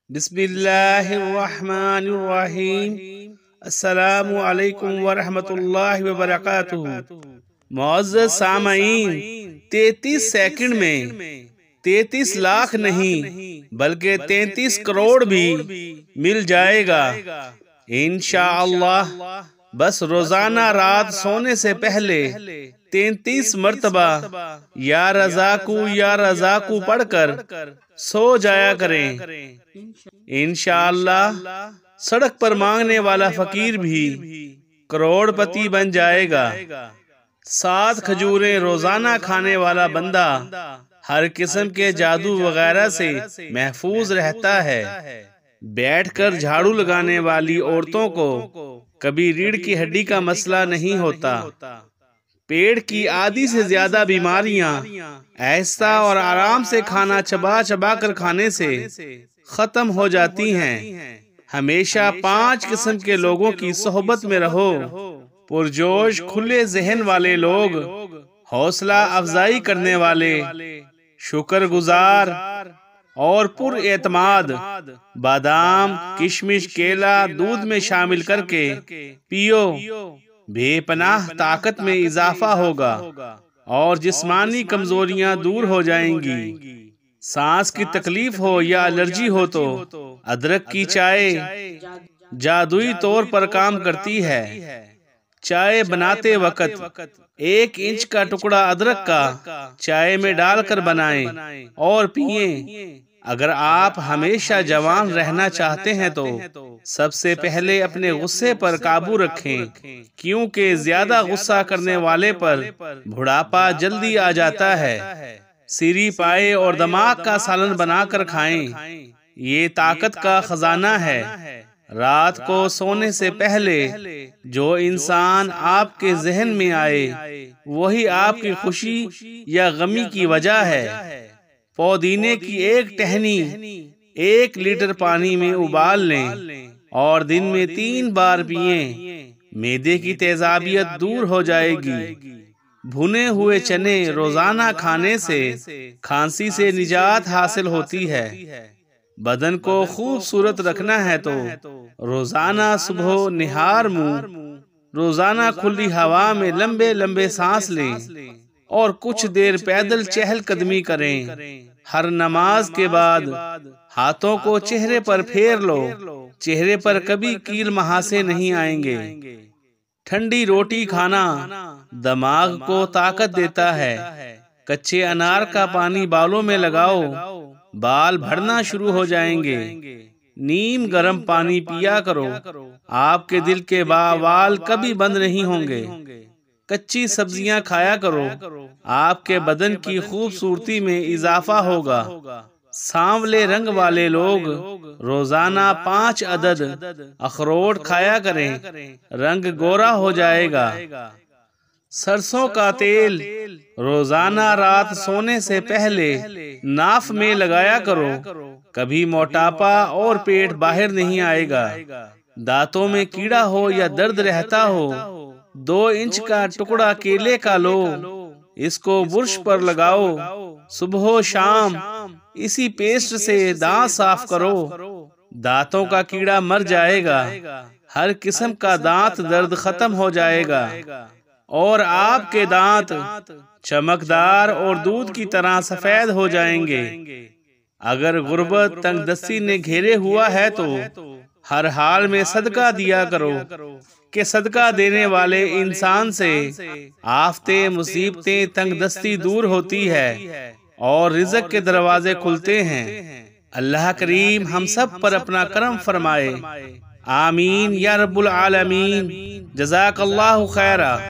बिस्मिल्लाहिर्रहमानिर्रहीम। अस्सलामु अलैकुम वरहमतुल्लाहि वबरकातुहू। मुअज़्ज़ज़ सामईन, 33 सेकंड में 33 लाख नहीं बल्कि 33 करोड़ भी मिल जाएगा इंशाअल्लाह। बस रोजाना रात सोने से पहले 33 मर्तबा या रज़ाकू पढ़कर सो जाया करें। इंशाअल्लाह सड़क पर मांगने वाला फकीर भी करोड़पति बन जाएगा। 7 खजूरें रोजाना खाने वाला बंदा हर किस्म के जादू वगैरह से महफूज रहता है। बैठकर झाड़ू लगाने वाली औरतों को कभी रीढ़ की हड्डी का मसला नहीं होता। पेट की आधी से ज्यादा बीमारियां आहिस्ता और आराम से खाना चबा चबा कर खाने से खत्म हो जाती हैं। हमेशा 5 किस्म के लोगों की सोहबत में रहो। पुरजोश खुले जहन वाले लोग, हौसला अफजाई करने वाले, शुक्रगुजार और पुरएतमाद। बादाम, किशमिश, केला दूध में शामिल करके पियो। बेपनाह ताकत में इजाफा होगा और जिस्मानी कमजोरियां दूर हो जाएंगी। सांस की तकलीफ हो या एलर्जी हो तो अदरक की चाय जादुई तौर पर काम करती है। चाय बनाते वक्त 1 इंच का टुकड़ा अदरक का चाय में डालकर बनाएं और पिएं। अगर आप हमेशा जवान रहना चाहते हैं तो सबसे पहले अपने गुस्से पर काबू रखें, क्योंकि ज्यादा गुस्सा करने वाले पर बुढ़ापा जल्दी आ जाता है। सीरी पाए और दिमाग का सालन बनाकर खाएं, ये ताकत का खजाना है। रात को सोने से पहले जो इंसान आपके जहन में आए वही आपकी खुशी या गमी की वजह है। पुदीने की 1 टहनी 1 लीटर पानी में उबाल लें और दिन में 3 बार पिएं। मैदे की तेजाबियत दूर हो जाएगी। भुने हुए चने रोजाना खाने से खांसी से निजात हासिल होती है। बदन को खूबसूरत रखना है तो रोजाना सुबह निहार मुंह, रोजाना खुली हवा में लंबे लंबे सांस लें और कुछ देर पैदल चहलकदमी करें। हर नमाज के बाद हाथों को चेहरे पर फेर लो। चेहरे पर कभी कील महासे नहीं आएंगे। ठंडी रोटी खाना दिमाग को ताकत देता है। कच्चे अनार का पानी बालों में लगाओ, बाल बढ़ना शुरू हो जाएंगे। नीम गर्म पानी पिया करो, आपके दिल के बाल कभी बंद नहीं होंगे। कच्ची सब्जियां खाया करो, आपके बदन की खूबसूरती में इजाफा होगा। सांवले रंग वाले लोग रोजाना 5 अदद अखरोट खाया करें, रंग गोरा हो जाएगा। सरसों का तेल रोजाना रात सोने से पहले नाफ में लगाया करो, कभी मोटापा और पेट बाहर नहीं आएगा। दांतों में कीड़ा हो या दर्द रहता हो, 2 इंच का टुकड़ा केले का लो, इसको बुर्श पर लगाओ। सुबह शाम इसी पेस्ट से दांत साफ करो, दांतों का कीड़ा मर जाएगा। हर किस्म का दांत दर्द खत्म हो जाएगा और आपके दांत चमकदार और दूध की तरह सफेद हो जाएंगे। अगर गुर्बत तंगदस्ती ने घेरे हुआ है तो हर हाल में सदका दिया करो, कि सदका देने वाले इंसान से आफतें, मुसीबतें, तंगदस्ती दूर होती है और रिज़्क़ के दरवाजे खुलते हैं। अल्लाह करीम हम सब पर अपना करम फरमाए। आमीन या रब्बुल आलमीन। जज़ाकल्लाहु खैरा।